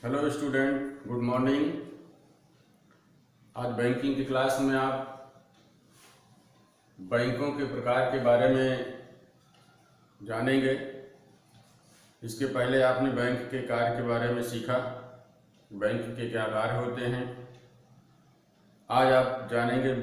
Hello student, good morning. आज banking की class में आप बैंकों के प्रकार के बारे में जानेंगे। इसके पहले आपने बैंक के कार्य के बारे में सीखा, बैंक के क्या कार्य होते हैं। आज आप जानेंगे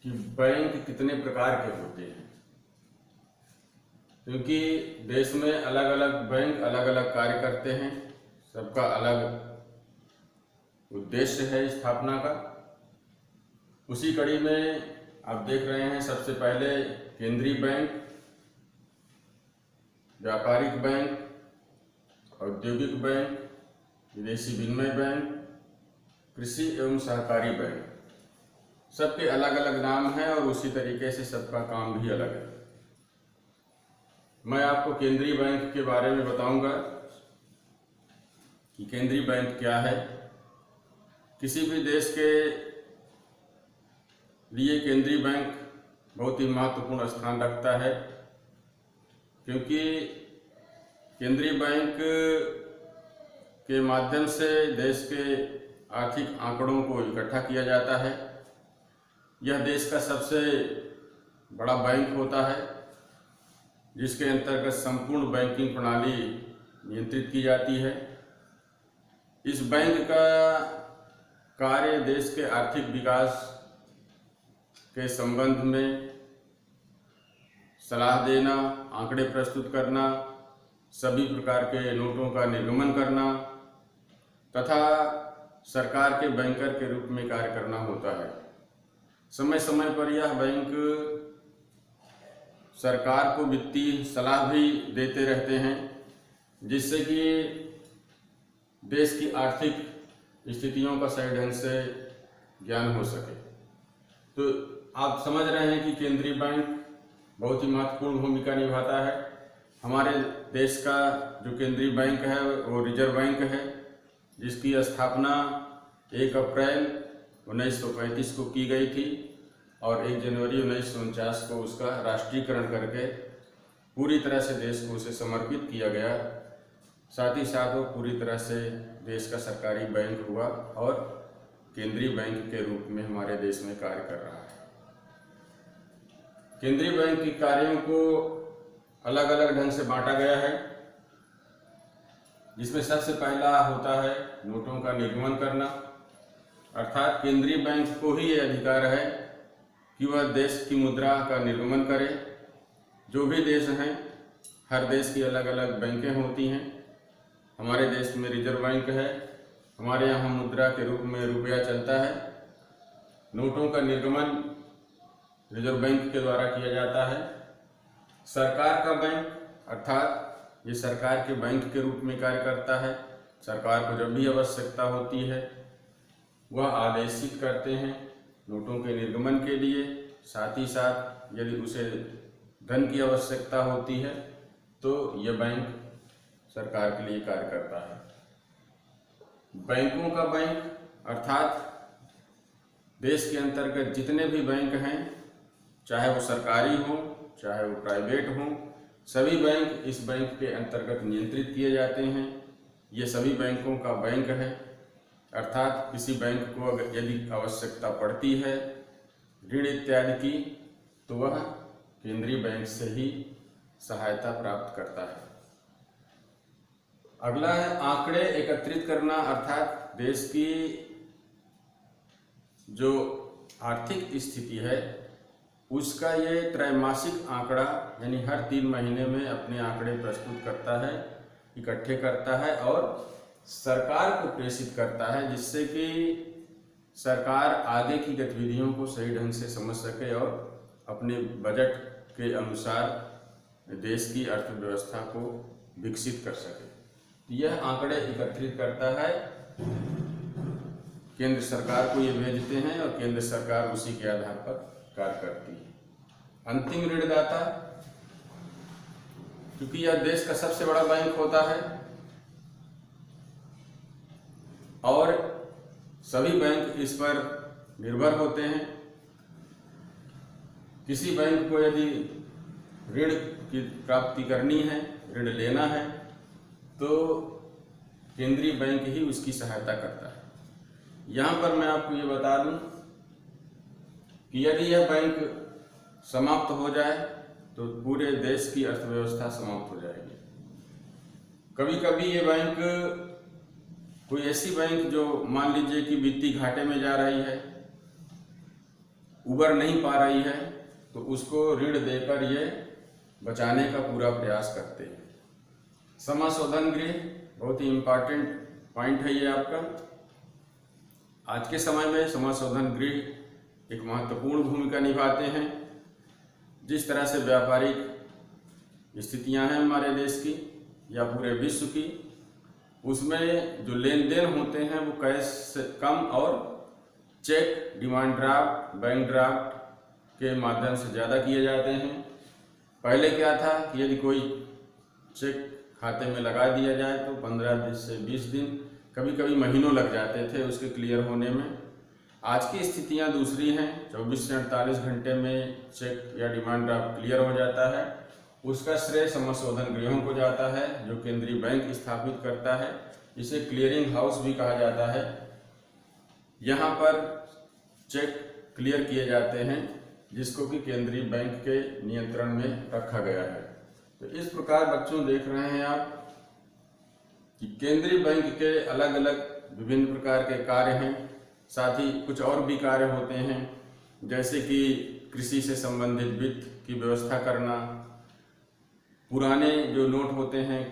कि बैंक कितने प्रकार के होते हैं, क्योंकि देश में अलग अलग बैंक अलग अलग कार्य करते हैं। सबका अलग उद्देश्य है स्थापना का। उसी कड़ी में आप देख रहे हैं, सबसे पहले केंद्रीय बैंक, व्यापारिक बैंक, औद्योगिक बैंक, विदेशी विनिमय बैंक, कृषि एवं सहकारी बैंक। सबके अलग अलग नाम हैं और उसी तरीके से सबका काम भी अलग है। मैं आपको केंद्रीय बैंक के बारे में बताऊंगा कि केंद्रीय बैंक क्या है। किसी भी देश के लिए केंद्रीय बैंक बहुत ही महत्वपूर्ण स्थान रखता है, क्योंकि केंद्रीय बैंक के माध्यम से देश के आर्थिक आंकड़ों को इकट्ठा किया जाता है। यह देश का सबसे बड़ा बैंक होता है, जिसके अंतर्गत संपूर्ण बैंकिंग प्रणाली नियंत्रित की जाती है। इस बैंक का कार्य देश के आर्थिक विकास के संबंध में सलाह देना, आंकड़े प्रस्तुत करना, सभी प्रकार के नोटों का निर्गमन करना तथा सरकार के बैंकर के रूप में कार्य करना होता है। समय समय पर यह बैंक सरकार को वित्तीय सलाह भी देते रहते हैं, जिससे कि देश की आर्थिक स्थितियों का सही ढंग से ज्ञान हो सके। तो आप समझ रहे हैं कि केंद्रीय बैंक बहुत ही महत्वपूर्ण भूमिका निभाता है। हमारे देश का जो केंद्रीय बैंक है वो रिजर्व बैंक है, जिसकी स्थापना 1 अप्रैल 1935 को की गई थी और 1 जनवरी 1949 को उसका राष्ट्रीयकरण करके पूरी तरह से देश को उसे समर्पित किया गया। साथ ही साथ वो पूरी तरह से देश का सरकारी बैंक हुआ और केंद्रीय बैंक के रूप में हमारे देश में कार्य कर रहा है। केंद्रीय बैंक के कार्यों को अलग अलग ढंग से बांटा गया है, जिसमें सबसे पहला होता है नोटों का निर्गमन करना। अर्थात केंद्रीय बैंक को ही ये अधिकार है कि वह देश की मुद्रा का निर्गमन करे। जो भी देश हैं, हर देश की अलग अलग बैंकें होती हैं। हमारे देश में रिजर्व बैंक है, हमारे यहाँ मुद्रा के रूप में रुपया चलता है। नोटों का निर्गमन रिजर्व बैंक के द्वारा किया जाता है। सरकार का बैंक, अर्थात ये सरकार के बैंक के रूप में कार्य करता है। सरकार को जब भी आवश्यकता होती है वह आदेशित करते हैं नोटों के निर्गमन के लिए। साथ ही साथ यदि उसे धन की आवश्यकता होती है तो यह बैंक सरकार के लिए कार्य करता है। बैंकों का बैंक, अर्थात देश के अंतर्गत जितने भी बैंक हैं, चाहे वो सरकारी हो चाहे वो प्राइवेट हो, सभी बैंक इस बैंक के अंतर्गत नियंत्रित किए जाते हैं। ये सभी बैंकों का बैंक है। अर्थात किसी बैंक को यदि आवश्यकता पड़ती है ऋण इत्यादि की, तो वह केंद्रीय बैंक से ही सहायता प्राप्त करता है। अगला है आंकड़े एकत्रित करना, अर्थात देश की जो आर्थिक स्थिति है उसका ये त्रैमासिक आंकड़ा, यानी हर 3 महीने में अपने आंकड़े प्रस्तुत करता है, इकट्ठे करता है और सरकार को प्रेषित करता है, जिससे कि सरकार आगे की गतिविधियों को सही ढंग से समझ सके और अपने बजट के अनुसार देश की अर्थव्यवस्था को विकसित कर सके। यह आंकड़े एकत्रित करता है, केंद्र सरकार को ये भेजते हैं और केंद्र सरकार उसी के आधार पर कार्य करती है। अंतिम ऋणदाता, क्योंकि यह देश का सबसे बड़ा बैंक होता है और सभी बैंक इस पर निर्भर होते हैं। किसी बैंक को यदि ऋण की प्राप्ति करनी है, ऋण लेना है, तो केंद्रीय बैंक ही उसकी सहायता करता है। यहाँ पर मैं आपको ये बता दूं कि यदि यह बैंक समाप्त हो जाए तो पूरे देश की अर्थव्यवस्था समाप्त हो जाएगी। कभी कभी ये बैंक, कोई ऐसी बैंक जो मान लीजिए कि वित्तीय घाटे में जा रही है, उबर नहीं पा रही है, तो उसको ऋण देकर ये बचाने का पूरा प्रयास करते हैं। समाशोधन गृह बहुत ही इम्पोर्टेंट पॉइंट है ये आपका। आज के समय में समाशोधन गृह एक महत्वपूर्ण भूमिका निभाते हैं। जिस तरह से व्यापारिक स्थितियां हैं हमारे देश की या पूरे विश्व की, उसमें जो लेन देन होते हैं वो कैश से कम और cheque, demand draft, bank draft के माध्यम से ज़्यादा किए जाते हैं। पहले क्या था कि यदि कोई चेक खाते में लगा दिया जाए तो 15 से 20 दिन, कभी कभी महीनों लग जाते थे उसके क्लियर होने में। आज की स्थितियां दूसरी हैं। 24 से 48 घंटे में चेक या डिमांड ड्राफ्ट क्लियर हो जाता है। उसका श्रेय समाशोधन गृहों को जाता है जो केंद्रीय बैंक स्थापित करता है। इसे क्लियरिंग हाउस भी कहा जाता है। यहाँ पर चेक क्लियर किए जाते हैं जिसको कि केंद्रीय बैंक के नियंत्रण में रखा गया है। तो इस प्रकार बच्चों देख रहे हैं आप कि केंद्रीय बैंक के अलग अलग विभिन्न प्रकार के कार्य हैं। साथ ही कुछ और भी कार्य होते हैं, जैसे कि कृषि से संबंधित वित्त की व्यवस्था करना, पुराने जो नोट होते हैं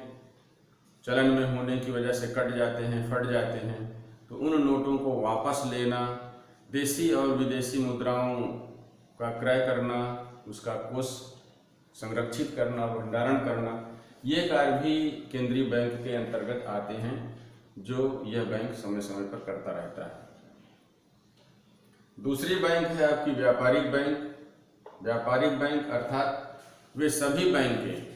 चलन में होने की वजह से कट जाते हैं, फट जाते हैं, तो उन नोटों को वापस लेना, देशी और विदेशी मुद्राओं का क्रय करना, उसका कोष संरक्षित करना, भंडारण करना, ये कार्य भी केंद्रीय बैंक के अंतर्गत आते हैं जो यह बैंक समय समय पर करता रहता है। दूसरी बैंक है आपकी व्यापारिक बैंक। व्यापारिक बैंक अर्थात वे सभी बैंकें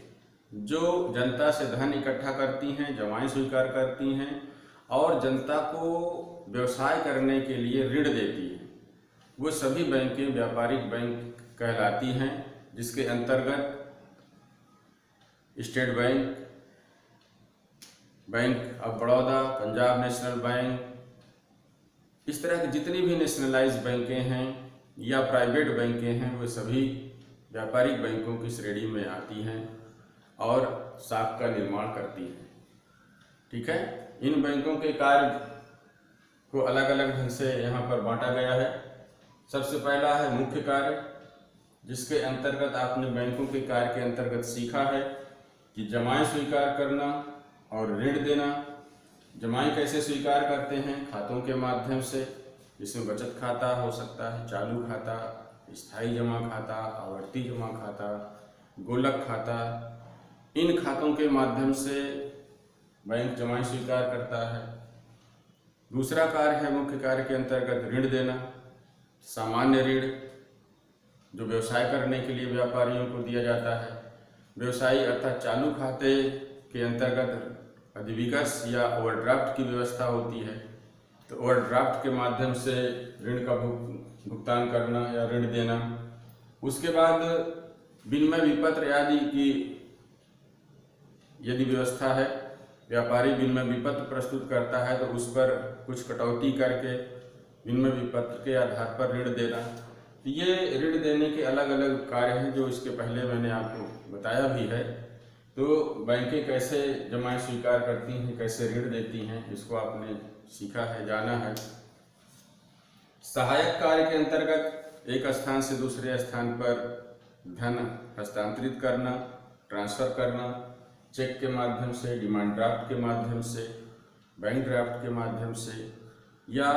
जो जनता से धन इकट्ठा करती हैं, जमाएं स्वीकार करती हैं और जनता को व्यवसाय करने के लिए ऋण देती हैं, वो सभी बैंकें व्यापारिक बैंक कहलाती हैं, जिसके अंतर्गत state bank, bank of Baroda, Punjab national bank, इस तरह की जितनी भी नेशनलाइज बैंकें हैं या प्राइवेट बैंकें हैं, वो सभी व्यापारिक बैंकों की श्रेणी में आती हैं और साख का निर्माण करती हैं। ठीक है, इन बैंकों के कार्य को अलग अलग ढंग से यहाँ पर बांटा गया है। सबसे पहला है मुख्य कार्य, जिसके अंतर्गत आपने बैंकों के कार्य के अंतर्गत सीखा है कि जमाएं स्वीकार करना और ऋण देना। जमाएं कैसे स्वीकार करते हैं? खातों के माध्यम से, जिसमें बचत खाता हो सकता है, चालू खाता, स्थायी जमा खाता, आवर्ती जमा खाता, गोलक खाता। इन खातों के माध्यम से बैंक जमाएं स्वीकार करता है। दूसरा कार्य है मुख्य कार्य के अंतर्गत ऋण देना। सामान्य ऋण जो व्यवसाय करने के लिए व्यापारियों को दिया जाता है। व्यवसायी अर्थात चालू खाते के अंतर्गत अधिविकर्ष या ओवरड्राफ्ट की व्यवस्था होती है, तो ओवरड्राफ्ट के माध्यम से ऋण का भुगतान करना या ऋण देना। उसके बाद विनिमय विपत्र आदि की यदि व्यवस्था है, व्यापारी विनिमय विपत्र प्रस्तुत करता है तो उस पर कुछ कटौती करके विनिमय विपत्र के आधार पर ऋण देना। ये ऋण देने के अलग अलग कार्य हैं जो इसके पहले मैंने आपको बताया भी है। तो बैंकें कैसे जमाएं स्वीकार करती हैं, कैसे ऋण देती हैं, इसको आपने सीखा है, जाना है। सहायक कार्य के अंतर्गत एक स्थान से दूसरे स्थान पर धन हस्तांतरित करना, ट्रांसफर करना, चेक के माध्यम से, डिमांड ड्राफ्ट के माध्यम से, बैंक ड्राफ्ट के माध्यम से, या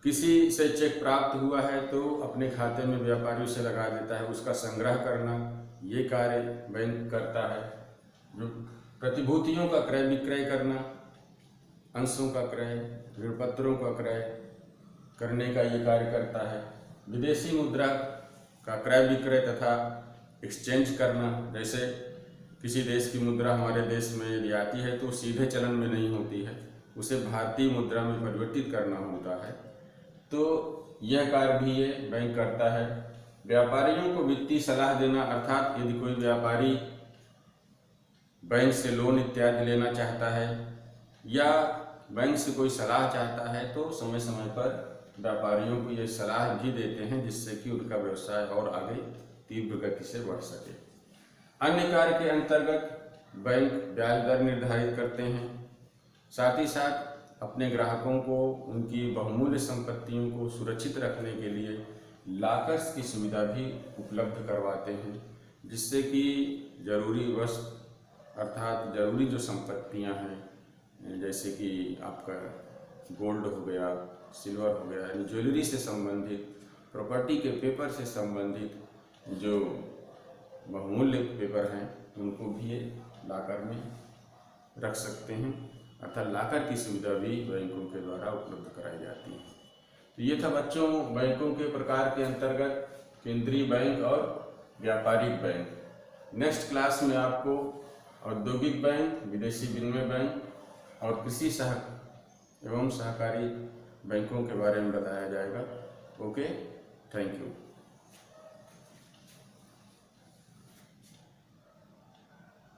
किसी से चेक प्राप्त हुआ है तो अपने खाते में व्यापारी उसे लगा देता है, उसका संग्रह करना, ये कार्य बैंक करता है। जो प्रतिभूतियों का क्रय विक्रय करना, अंशों का क्रय, ऋण पत्रों का क्रय करने का ये कार्य करता है। विदेशी मुद्रा का क्रय विक्रय तथा एक्सचेंज करना, जैसे किसी देश की मुद्रा हमारे देश में यदि आती है तो सीधे चलन में नहीं होती है, उसे भारतीय मुद्रा में परिवर्तित करना होता है, तो यह कार्य भी ये बैंक करता है। व्यापारियों को वित्तीय सलाह देना, अर्थात यदि कोई व्यापारी बैंक से लोन इत्यादि लेना चाहता है या बैंक से कोई सलाह चाहता है तो समय समय पर व्यापारियों को ये सलाह भी देते हैं, जिससे कि उनका व्यवसाय और आगे तीव्र गति से बढ़ सके। अन्य कार्य के अंतर्गत बैंक ब्याज दर निर्धारित करते हैं, साथ ही साथ अपने ग्राहकों को उनकी बहुमूल्य संपत्तियों को सुरक्षित रखने के लिए लॉकर्स की सुविधा भी उपलब्ध करवाते हैं, जिससे कि जरूरी वस्तु अर्थात जरूरी जो संपत्तियां हैं, जैसे कि आपका गोल्ड हो गया, सिल्वर हो गया, यानी ज्वेलरी से संबंधित, प्रॉपर्टी के पेपर से संबंधित जो बहुमूल्य पेपर हैं, उनको भी लॉकर में रख सकते हैं, अर्थात लॉकर की सुविधा भी बैंकों के द्वारा उपलब्ध कराई जाती है। तो ये था बच्चों बैंकों के प्रकार के अंतर्गत केंद्रीय बैंक और व्यापारिक बैंक। नेक्स्ट क्लास में आपको औद्योगिक बैंक, विदेशी विनिमय बैंक और कृषि एवं सहकारी बैंकों के बारे में बताया जाएगा। Okay, thank you.